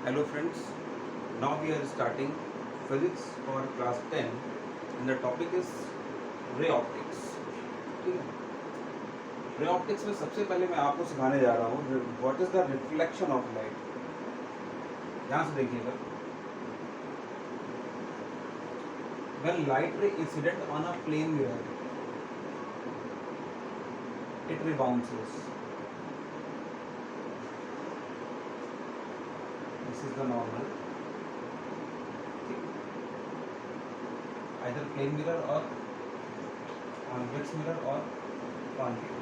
Hello friends, now we are starting physics for class 10 and the topic is ray optics. ठीक है, ray optics में सबसे पहले मैं आपको सिखाने जा रहा हूँ what is the reflection of light. यहाँ से देखिएगा, when light ray incident on a plane mirror it rebounces. This is the normal, either plane mirror or convex mirror or concave.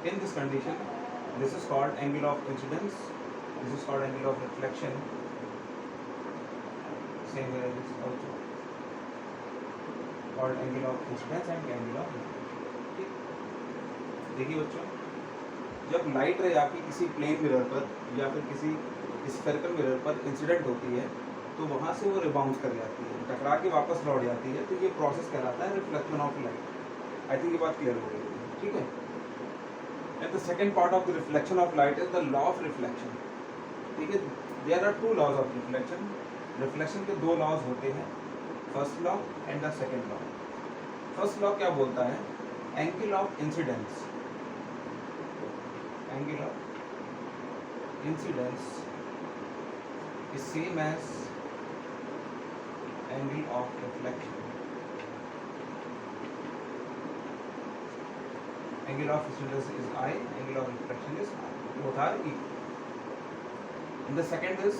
In this condition, this is called angle of incidence, this is called angle of reflection, same way this is also called angle of incidence and angle of reflection. ठीक, देखिए बच्चों, जब light रे आपकी किसी plane mirror पर या फिर किसी स्फेरिकल मिरर पर इंसिडेंट होती है तो वहाँ से वो रिबाउंस कर जाती है, टकरा के वापस लौट जाती है, तो ये प्रोसेस कहलाता है reflection of light. I think ये बात क्लियर हो गई, ठीक है. And the second part of the reflection of light is the law of reflection. ठीक है, there are two laws of reflection. Reflection के दो laws होते हैं, first law and the second law. First law क्या बोलता है? Angle of incidence. Angle of incidence is same as angle of reflection. Angle of incidence is I, angle of reflection is I. Both are equal. And the second is,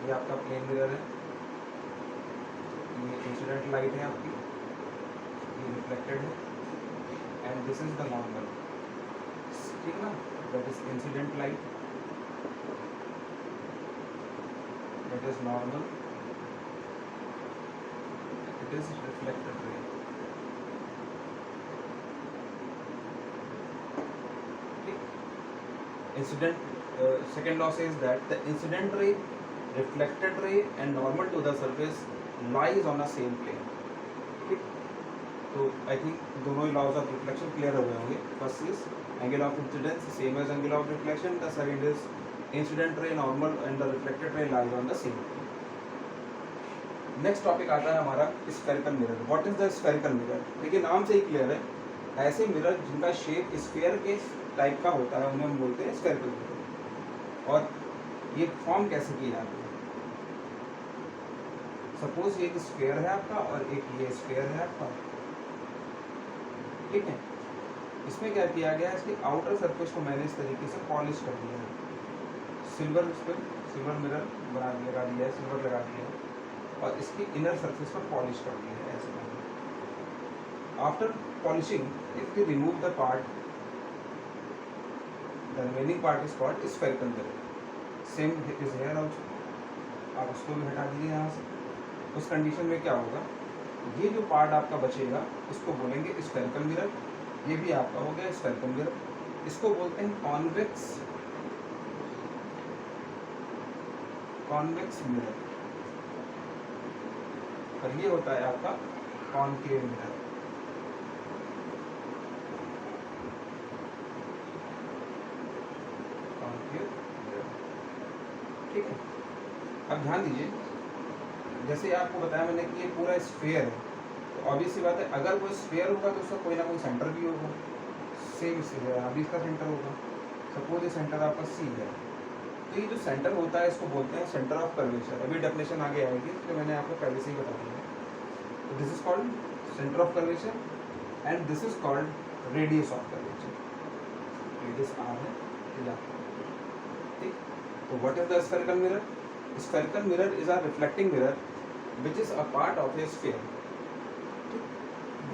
ये आपका plane mirror है, ये incident light है आपकी, ये reflected है, and this is the normal. ठीक ना, that is incident light, that is normal, it is reflected ray. Incident second law says that the incident ray, reflected ray and normal to the surface lies on the same plane. ठीक, तो I think दोनों ही laws of reflection clear हो गए होंगे. First is angle of incidence same as angle of reflection. The second is incident ray normal and the reflected ray lies on the same plane. Next topic आता है हमारा spherical mirror. What is the spherical mirror? देखिए नाम से ही clear है, ऐसे mirror जिनका shape sphere के टाइप का होता है उन्हें हम बोलते हैं स्फेरिकल मिरर. और ये फॉर्म कैसे किए जाते हैं? सपोज एक स्फीयर है आपका और एक ये स्फीयर है आपका, ठीक है. इसमें क्या किया गया है, इसकी आउटर सरफेस को मैंने इस तरीके से पॉलिश कर दिया है, सिल्वर इस पर सिल्वर मिरर बना लगा दिया है, सिल्वर लगा दिया है और इसकी इनर सरफेस पर पॉलिश कर दिया है ऐसे. After polishing, if we remove the part, the remaining part is called spherical mirror. Same is here also. आप उसको भी हटा दीजिए यहाँ से. उस कंडीशन में क्या होगा, ये जो पार्ट आपका बचेगा इसको बोलेंगे spherical mirror. ये भी आपका हो गया spherical mirror. इसको बोलते हैं convex mirror. और ये होता है आपका concave mirror. ठीक है, अब ध्यान दीजिए, जैसे आपको बताया मैंने कि ये पूरा स्फीयर है, तो ऑब्वियस सी बात है अगर वो स्फीयर होगा तो उसका कोई ना कोई सेंटर भी होगा. सेम इससे है, अभी इसका सेंटर होगा. सपोज ये सेंटर आपका सी है, तो ये जो सेंटर होता है इसको बोलते हैं सेंटर ऑफ कर्वेचर. अभी डेफिनेशन आगे आएगी, तो मैंने आपको पहले से ही बता दिया है. तो this is called centre of curvature and this is called radius of curvature. Radius r है, ठीक. So what is the spherical mirror? Spherical mirror is a reflecting mirror which is a part of a sphere.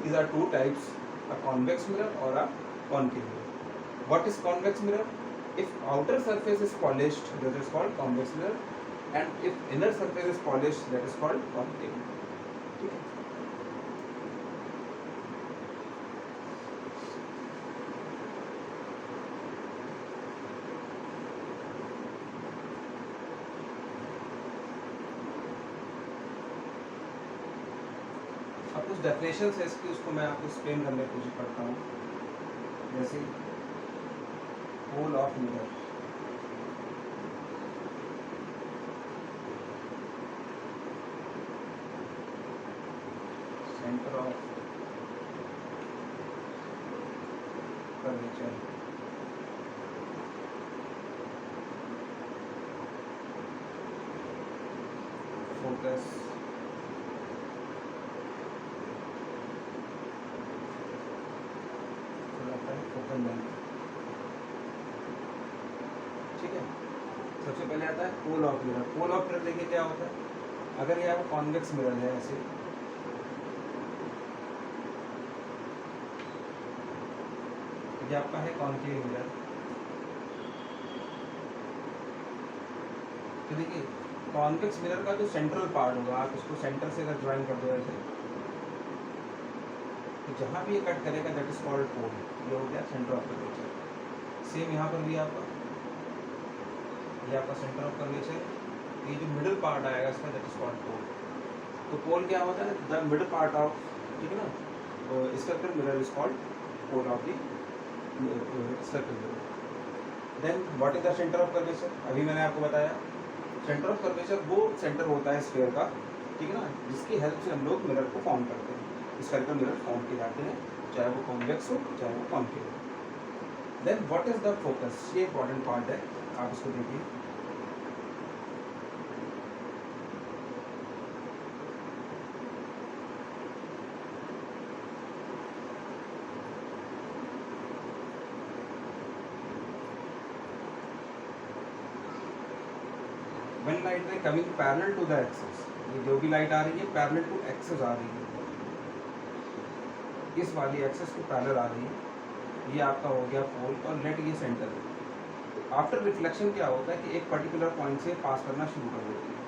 These are two types, a convex mirror or a concave mirror. What is convex mirror? If outer surface is polished, that is called convex mirror, and if inner surface is polished, that is called concave mirror. ठीक है। अब कुछ definition है इसकी, उसको मैं आपको explain करने की कोशिश करता हूँ। जैसे pole of mirror, centre of curvature, focus, focal length. ठीक है, सबसे पहले आता है pole of mirror. Pole of mirror देखिए क्या होता है, अगर ये आपका कॉन्वेक्स मिरर है ऐसे, ये आपका है कॉन्केव मिरर, तो देखिए कॉन्वेक्स मिरर का जो सेंट्रल पार्ट होगा, आप इसको सेंटर से अगर ज्वाइन कर दो ऐसे, तो जहाँ भी ये कट करेगा दैट इज कॉल्ड पोल। ये हो गया सेंटर ऑफ कर्वेचर। सेम यहाँ पर भी आपका, ये आपका सेंटर ऑफ कर्वेचर, ये जो मिडिल पार्ट आएगा इसका दैट इज कॉल्ड पोल। तो पोल क्या होता है, द मिडिल पार्ट ऑफ, ठीक है ना, तो spherical mirror is called pole of the spherical mirror. Then what is the centre of curvature, अभी मैंने आपको बताया सेंटर ऑफ कर्वेचर वो सेंटर होता है स्फीयर का, ठीक है ना, जिसकी हेल्प से हम लोग मिरर को फॉर्म करते हैं, स्फेरिकल मिरर फॉर्म किए जाते हैं, चाहे वो कॉन्वेक्स हो चाहे वो कॉन्केव हो। Then what is the focus, ये इंपॉर्टेंट पार्ट है, आप इसको देखिए। When light ray coming parallel to the axis, ये जो भी लाइट आ रही है पैरेलल टू एक्सिस आ रही है, इस वाली एक्सिस को पैरेलल आ रही है, ये आपका हो गया पोल, और लेट ये सेंटर है। तो आफ्टर रिफ्लेक्शन क्या होता है कि एक पर्टिकुलर पॉइंट से पास करना शुरू कर देती है,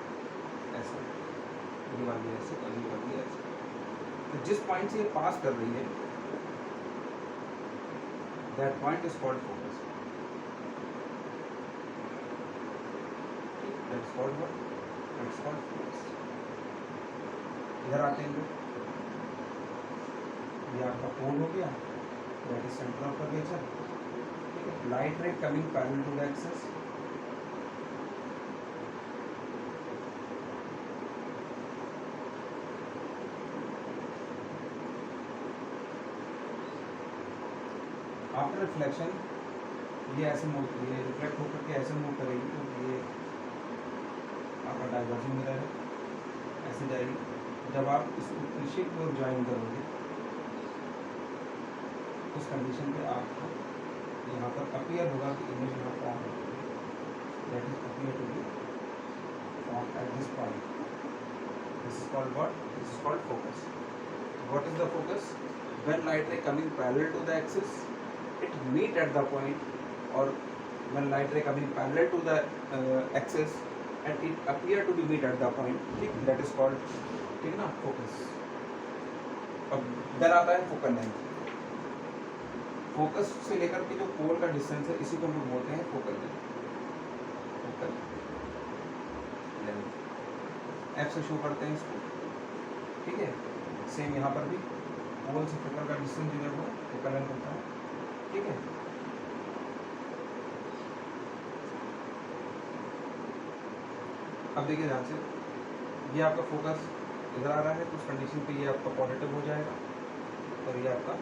ऐसा, ये वाली ऐसे और ये वाली ऐसे। तो जिस पॉइंट से ये पास कर रही है that point is called focus. That's called what, that's called focus. इधर आते हैं लोग, ये आपका पोल हो गया, that is centre of curvature. ठीक है, light ray coming parallel to the axis, after reflection ये ऐसे मूव, ये रिफ्लेक्ट होकर के ऐसे मूव करेगी, तो ये आपका डाइवर्जिंग मिरर है, ऐसे जाएगी। जब आप इसको पीछे की ओर ज्वाइन करोगे उस कंडीशन पे आपको यहाँ पर अपीयर होगा कि इमेज यहाँ फॉर्म होगी, that is appear to be form at this point. This is called what, this is called focus. What is the focus, when light ray coming parallel to the axis it meet at the point, or when light ray coming parallel to the axis and it appear to be meet at the point, ठीक, that is called, ठीक है ना, focus। अब then आता है focal length। Focus से लेकर के जो पोल का डिस्टेंस है इसी को हम लोग बोलते हैं focal length. Focal length F से शो करते हैं इसको, ठीक है। सेम यहाँ पर भी पोल से फोकल का डिस्टेंस जो है वो फोकल लेंथ होता है, ठीक है। अब देखिए ध्यान से, ये आपका फोकस इधर आ रहा है, तो उस कंडीशन पे ये आपका पॉजिटिव हो जाएगा, और ये आपका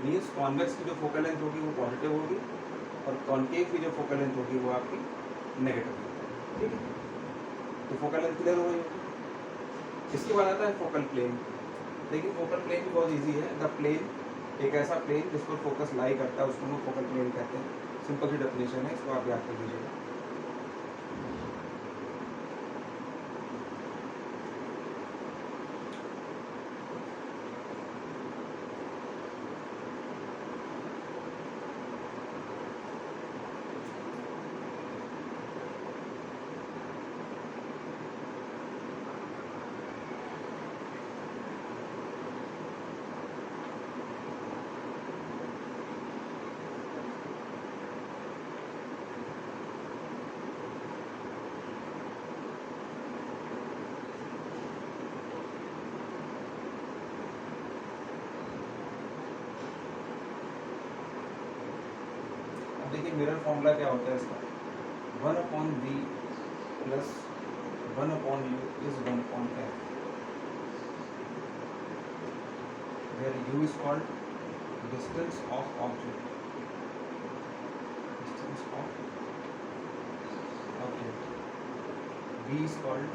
मीन्स कॉन्वेक्स की जो फोकल लेंथ होगी वो पॉजिटिव होगी, और कॉन्केव की जो फोकल लेंथ होगी वो आपकी नेगेटिव होगी, ठीक है। तो फोकल लेंथ क्लियर हो गई होगी। इसके बाद आता है फोकल प्लेन। देखिए फोकल प्लेन भी बहुत इजी है। द प्लेन, एक ऐसा प्लेन जिस पर फोकस लाई करता है उसको हम फोकल प्लेन कहते हैं। सिंपल सी डेफिनेशन है, इसको आप याद कर लीजिएगा। मिरर फॉर्मूला क्या होता है इसका, 1/v plus 1/u is 1/f, where u is called distance of object, distance of object, v is called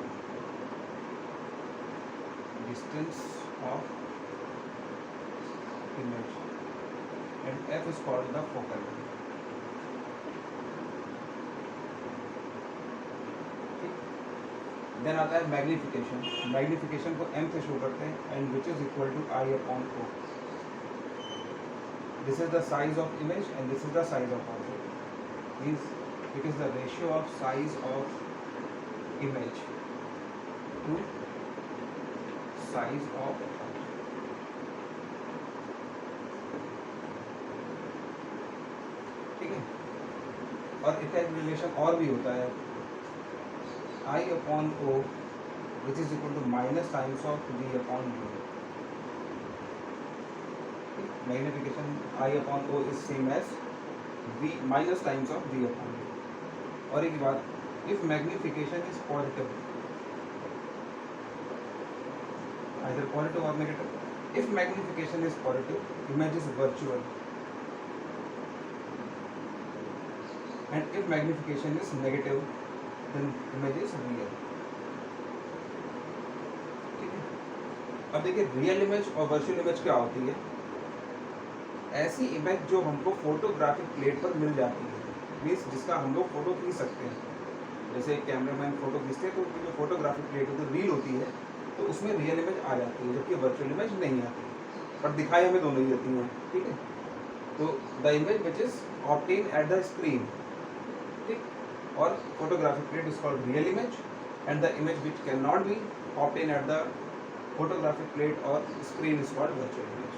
distance of image, and f is called the focal length. Then आता है magnification, magnification को m से show करते हैं, and which is equal to I/O. This is the size of image and this is the size of object, means it is the ratio of size of image to size of object. ठीक है, और इसका एक relation और भी होता है, I/O which is equal to minus times of V/U. Magnification I/O is same as V minus times of V/U. और एक बात, if magnification is positive, either positive or negative, if magnification is positive, image is virtual, and if magnification is negative, then image is real. ठीक है, अब देखिए real image और virtual image क्या होती है, ऐसी इमेज जो हमको फोटोग्राफिक प्लेट पर मिल जाती है, मीन्स जिसका हम लोग फोटो खींच सकते हैं. जैसे कैमरामैन फोटो खींचते हैं तो उनकी जो फोटोग्राफिक प्लेट होती है, रील होती है, तो उसमें रियल इमेज आ जाती है, जबकि वर्चुअल इमेज नहीं आती, पर दिखाई हमें दोनों ही देती हैं. ठीक है, तो the image which is obtain at the screen, ठीक, और photographic plate is called real image, and the image which cannot be obtained at the photographic plate or screen is called virtual image.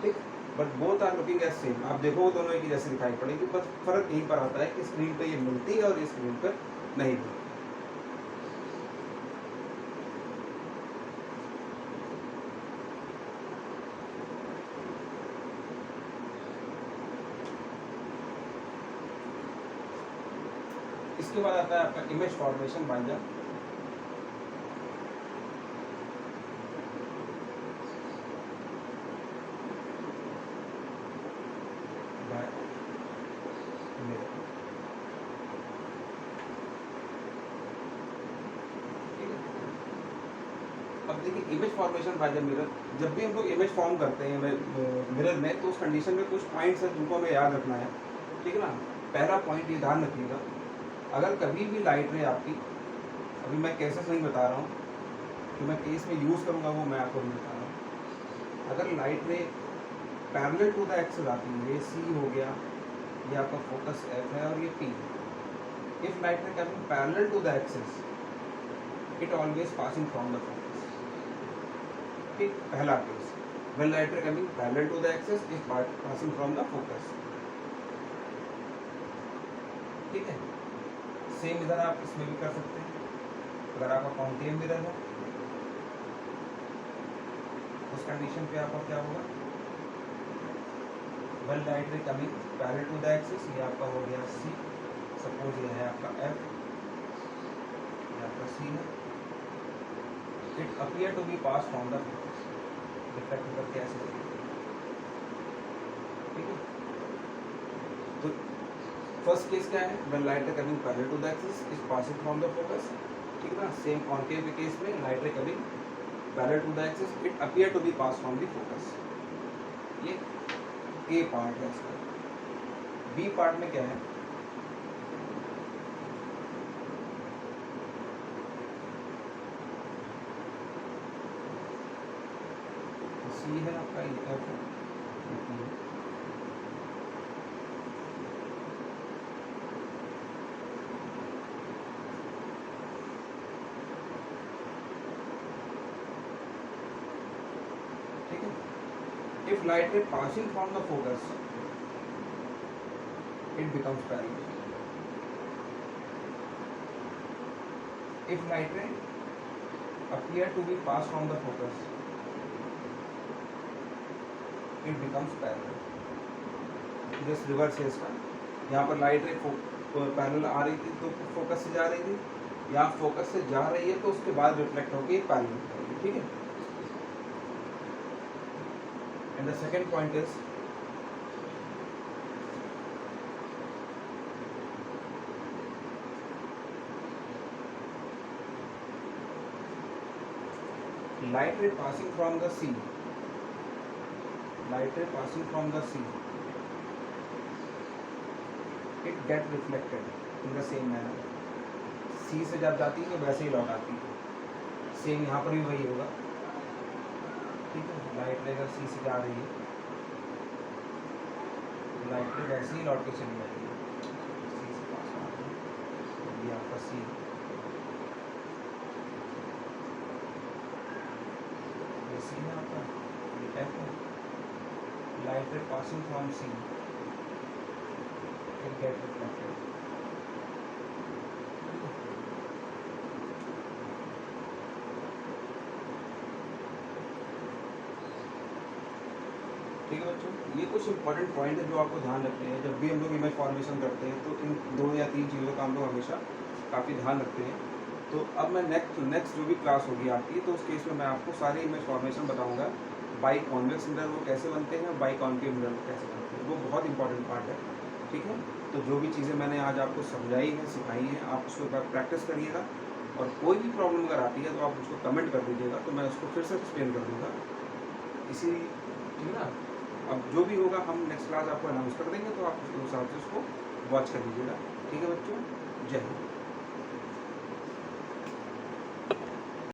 ठीक, but both are looking as same. आप देखो दोनों एक ही जैसे दिखाई पड़ेगी, बस फर्क यहीं पर आता है कि स्क्रीन पे ये मिलती है और ये स्क्रीन पर नहीं मिलती. इसके बाद आता है आपका image formation by the mirror. अब देखिए image formation by the mirror, जब भी हम लोग इमेज फॉर्म करते हैं मिरर में, तो उस कंडीशन में कुछ पॉइंट्स हैं जिनको हमें याद रखना है. ठीक है ना, पहला पॉइंट ये ध्यान रखिएगा, अगर कभी भी लाइट रे आपकी, अभी मैं केसेस नहीं बता रहा हूँ, तो मैं केस में यूज़ करूँगा वो मैं आपको नहीं बता रहा हूँ. अगर light ray parallel to the axis आती है, ये सी हो गया, ये आपका फोकस एफ है और ये P. If light ray coming parallel to the axis, it always passing from the focus. ठीक, पहला case, when light ray coming parallel to the axis is passing from the focus. ठीक है, same इधर आप इसमें भी कर सकते हैं. अगर आपका कॉन्केव मिरर है, उस कंडीशन पे आपका क्या होगा, well light ray coming parallel to the axis, ये आपका हो गया सी, सपोज ये है आपका एफ, ये आपका सी है. It appear to be pass from the focus, reflect करके ऐसे. ठीक है, तो फर्स्ट केस क्या है, when light ray coming parallel to the axis is passing from the focus. ठीक है ना, सेम कॉन्केव के केस में light ray coming parallel to the axis, it appear to be pass from the focus. ये a part है इसका. B part में क्या है, सी है आपका, ये एफ है, if light ray passing from the focus, it becomes parallel. If light ray appear to be passed from the focus, it becomes parallel. Just reverse है इसका, यहाँ पर लाइट रे पैरेलल आ रही थी तो फोकस से जा रही थी, यहाँ फोकस से जा रही है तो उसके बाद रिफ्लेक्ट होकर पैरेलल करेगी, ठीक है। And the second point is light ray passing from the sea, light ray passing from the sea, it get reflected in the same manner. sea से जब जाती है वैसे ही लौट आती है, सेम यहाँ पर भी वही होगा, ठीक है। लाइट रे अगर sea से जा रही है, लाइट रे वैसे ही लौट के चली जाती है, sea से पास आ रही है, ये आपका sea, सी है आपका, ये एफ है, light ray passing from C, it get reflected. ठीक है बच्चों, ये कुछ इंपॉर्टेंट पॉइंट है जो आपको ध्यान रखते हैं जब भी हम लोग इमेज फॉर्मेशन करते हैं, तो इन 2 या 3 चीज़ों का हम लोग हमेशा काफ़ी ध्यान रखते हैं। तो अब मैं नेक्स्ट जो भी क्लास होगी आपकी, तो उस केस में मैं आपको सारे इमेज फॉर्मेशन बताऊंगा, बाई कॉन्वेक्स मिरर वो कैसे बनते हैं, बाई कॉन्केव मिरर वो कैसे बनते हैं, वो बहुत इंपॉर्टेंट पार्ट है, ठीक है। तो जो भी चीज़ें मैंने आज आपको समझाई हैं, सिखाई हैं, आप उसको एक बार प्रैक्टिस करिएगा, और कोई भी प्रॉब्लम अगर आती है तो आप उसको कमेंट कर दीजिएगा, तो मैं उसको फिर से एक्सप्लेन कर दूँगा इसी, ठीक है ना। अब जो भी होगा हम नेक्स्ट क्लास आपको अनाउंस कर देंगे, तो आप उस हिसाब से उसको वॉच कर लीजिएगा, ठीक है बच्चों। जय हिंद।